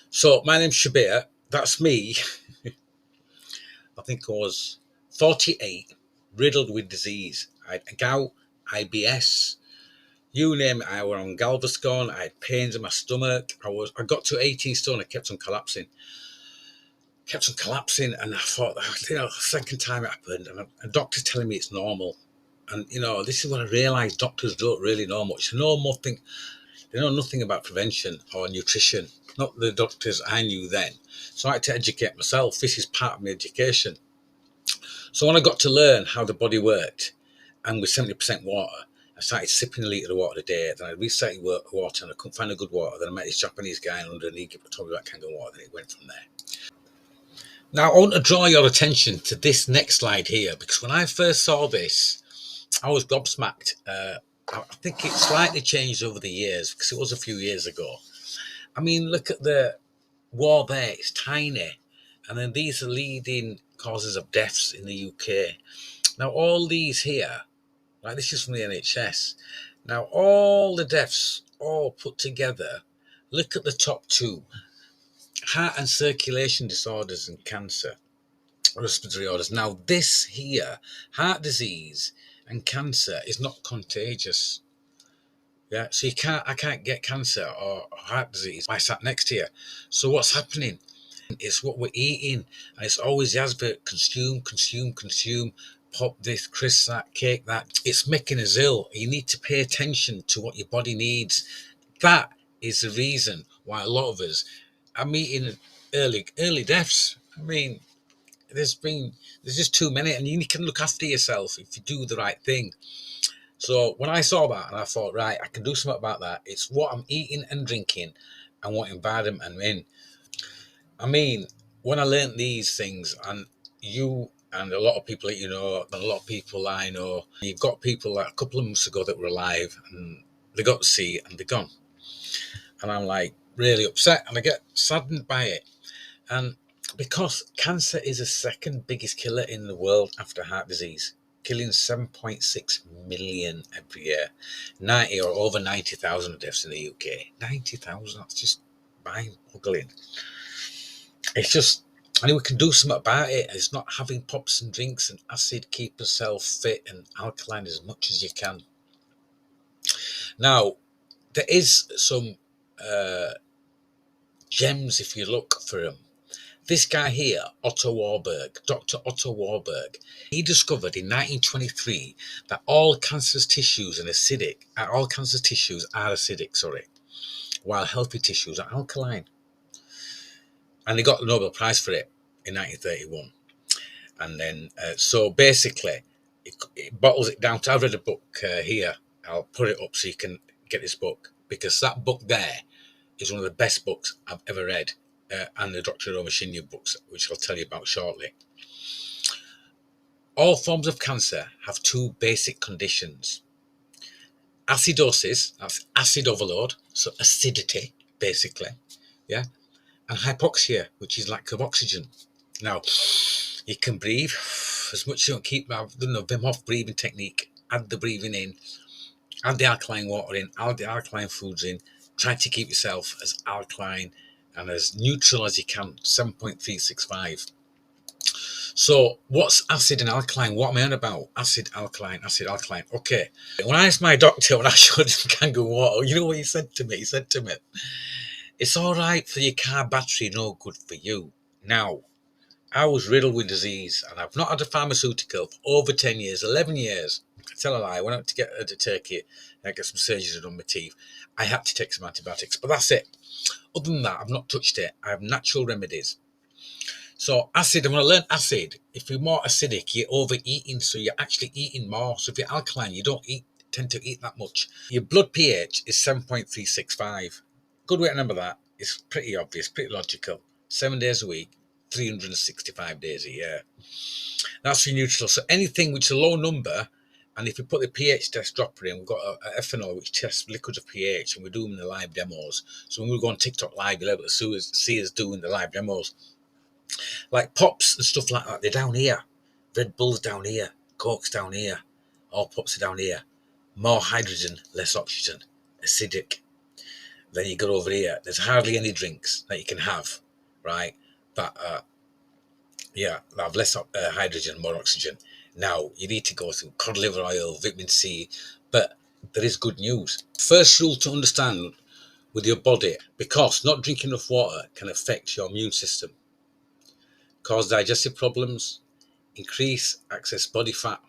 So my name's Shabir. That's me. I think I was 48, riddled with disease. I had gout, IBS, you name it. I was on Galveston. I had pains in my stomach. I got to 18 stone. I kept on collapsing, and I thought, second time it happened, and a doctor's telling me it's normal. And this is when I realised doctors don't really know much. They know nothing about prevention or nutrition. Not the doctors I knew then. So I had to educate myself. This is part of my education. So when I got to learn how the body worked, and with 70% water, I started sipping a litre of water a day. Then I recycled water, and I couldn't find a good water. Then I met this Japanese guy in London, and he told me about Kangen water, and it went from there. Now I want to draw your attention to this next slide here, because when I first saw this, I was gobsmacked. I think it slightly changed over the years, because it was a few years ago. I mean, look at the war there, it's tiny. And then these are leading causes of deaths in the UK. Now, all these here, like this is from the NHS. Now, all the deaths, all put together, look at the top two: heart and circulation disorders and cancer, respiratory disorders. Now, this here, heart disease and cancer, is not contagious. Yeah, so I can't get cancer or heart disease by sat next to you. So what's happening? It's what we're eating, and it's always the advert: consume, consume, consume. Pop this, crisp that, cake that. It's making us ill. You need to pay attention to what your body needs. That is the reason why a lot of us are meeting early deaths. I mean, there's just too many, and you can look after yourself if you do the right thing. So when I saw that, and I thought, right, I can do something about that. It's what I'm eating and drinking and what environment I'm in. I mean, when I learnt these things, and you and a lot of people that you know, and a lot of people I know, you've got people like a couple of months ago that were alive, and they got to see it, and they're gone. And I'm like really upset, and I get saddened by it. And because cancer is the second biggest killer in the world after heart disease, killing 7.6 million every year, 90 or over 90,000 deaths in the UK. 90,000, that's just mind-boggling. It's just, and we can do something about it. It's not having pops and drinks and acid. Keep yourself fit and alkaline as much as you can. Now, there is some gems if you look for them. This guy here, Otto Warburg, Dr. Otto Warburg, he discovered in 1923 that all cancerous tissues are acidic, while healthy tissues are alkaline. And he got the Nobel Prize for it in 1931. And then, so basically, it bottles it down to, I've read a book here. I'll put it up so you can get this book, because that book there is one of the best books I've ever read. And the Dr. Romashinya books, which I'll tell you about shortly. All forms of cancer have two basic conditions. Acidosis, that's acid overload, so acidity, basically, yeah, and hypoxia, which is lack of oxygen. Now, you can breathe as much as you don't keep the Wim Hof breathing technique. Add the breathing in, add the alkaline water in, add the alkaline foods in. Try to keep yourself as alkaline and as neutral as you can, 7.365. So what's acid and alkaline? What am I on about? Acid, alkaline, acid, alkaline. Okay. When I asked my doctor, when I showed him Kangen water, you know what he said to me? He said to me, it's all right for your car battery, no good for you. Now, I was riddled with disease, and I've not had a pharmaceutical for over 10 years, 11 years. I tell a lie, I went out to get to Turkey and I got some surgery on my teeth. I had to take some antibiotics, but that's it. Other than that, I've not touched it. I have natural remedies. So acid, and when I learned acid, if you're more acidic, you're overeating, so you're actually eating more. So if you're alkaline, you don't tend to eat that much. Your blood pH is 7.365. Good way to remember that. It's pretty obvious, pretty logical. 7 days a week, 365 days a year. That's your neutral. So anything which is a low number, and if you put the pH test dropper in, we've got a ethanol which tests liquids of pH, and we're doing the live demos. So when we go on TikTok live, you'll be able to see us doing the live demos. Like pops and stuff like that, they're down here. Red Bull's down here. Coke's down here. All pops are down here. More hydrogen, less oxygen. Acidic. Then you go over here. There's hardly any drinks that you can have, right? That that have less hydrogen, more oxygen. Now you need to go through cod liver oil, vitamin C, but there is good news. First rule to understand with your body, because not drinking enough water can affect your immune system, cause digestive problems, increase excess body fat,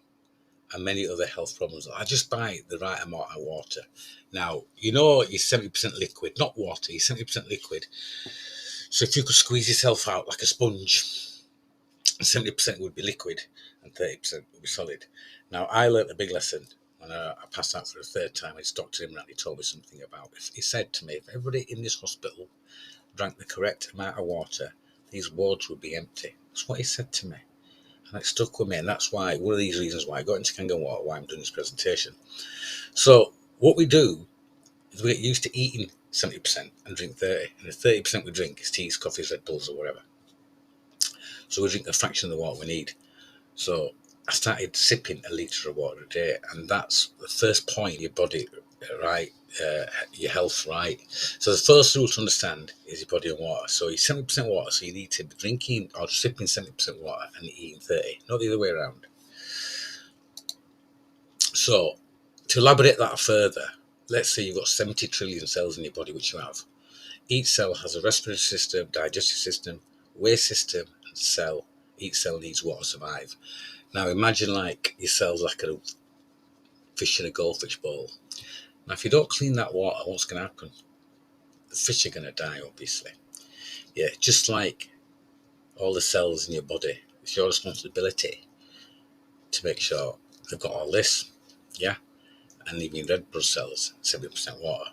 and many other health problems. I just buy the right amount of water. Now, you're 70% liquid, not water, you're 70% liquid. So if you could squeeze yourself out like a sponge, 70% would be liquid and 30% would be solid. Now, I learnt a big lesson when I passed out for the third time. It's Dr. Imran. He told me something about it. He said to me, if everybody in this hospital drank the correct amount of water, these wards would be empty. That's what he said to me. And it stuck with me. And that's why, one of these reasons why I got into Kangen water, why I'm doing this presentation. So, what we do is we get used to eating 70% and drink 30%. And the 30% we drink is teas, coffees, Red Bulls, or whatever. So we drink a fraction of the water we need. So I started sipping a litre of water a day, and that's the first point your body, right, your health, right. So the first rule to understand is your body and water. So you're 70% water, so you need to be drinking or sipping 70% water and eating 30, not the other way around. So to elaborate that further, let's say you've got 70 trillion cells in your body, which you have. Each cell has a respiratory system, digestive system, waste system, and cell. Each cell needs water to survive. Now imagine like your cells like a fish in a goldfish bowl. Now if you don't clean that water, what's going to happen? The fish are going to die, obviously. Yeah, just like all the cells in your body, it's your responsibility to make sure they've got all this. Yeah, and even red blood cells, 70% water.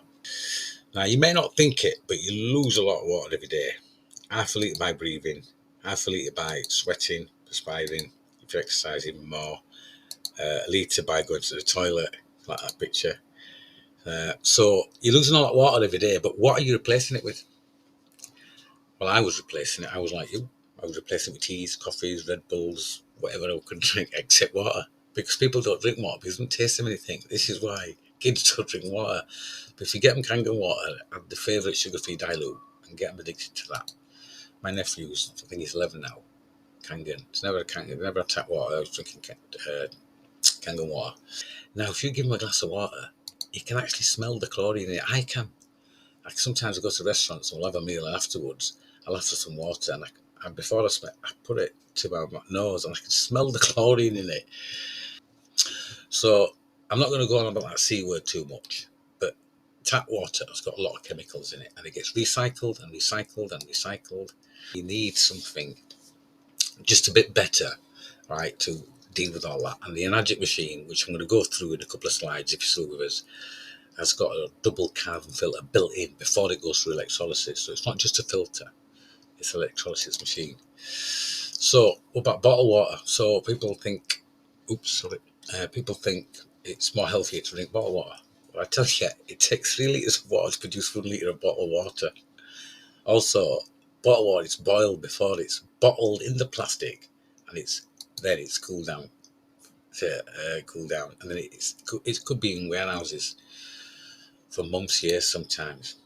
Now you may not think it, but you lose a lot of water every day. Half a litre by breathing, half a litre by sweating, perspiring, if you exercise even more, a litre by going to the toilet, like that picture. So you're losing a lot of water every day, but what are you replacing it with? Well, I was replacing it. I was like you. I was replacing it with teas, coffees, Red Bulls, whatever I could drink except water. Because people don't drink water because it doesn't taste them anything. This is why kids don't drink water. But if you get them Kangen water, add the favourite sugar-free dilute and get them addicted to that. My nephew's, I think he's 11 now, Kangen. It's never a Kangen, never a tap water. I was drinking Kangen water. Now, if you give him a glass of water, you can actually smell the chlorine in it. I can. Like sometimes I go to restaurants and we'll have a meal, and afterwards I'll have some water, and before I put it to my nose, and I can smell the chlorine in it. So I'm not going to go on about that C word too much, but tap water has got a lot of chemicals in it, and it gets recycled and recycled and recycled. You need something just a bit better, right, to deal with all that. And the Enagic machine, which I'm going to go through in a couple of slides if you're still with us, has got a double carbon filter built in before it goes through electrolysis. So it's not just a filter, it's an electrolysis machine. So what about bottled water? So people think, people think it's more healthy to drink bottled water. Well, I tell you, it takes 3 litres of water to produce 1 litre of bottled water. Also, bottled water is boiled before it's bottled in the plastic, and then it's cooled down and then it could be in warehouses for months, years sometimes.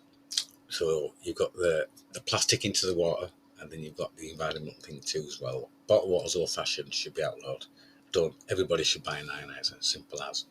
So you've got the plastic into the water, and then you've got the environmental thing too as well. Bottled water's old fashioned, should be outlawed. Don't everybody should buy an ionizer, simple as.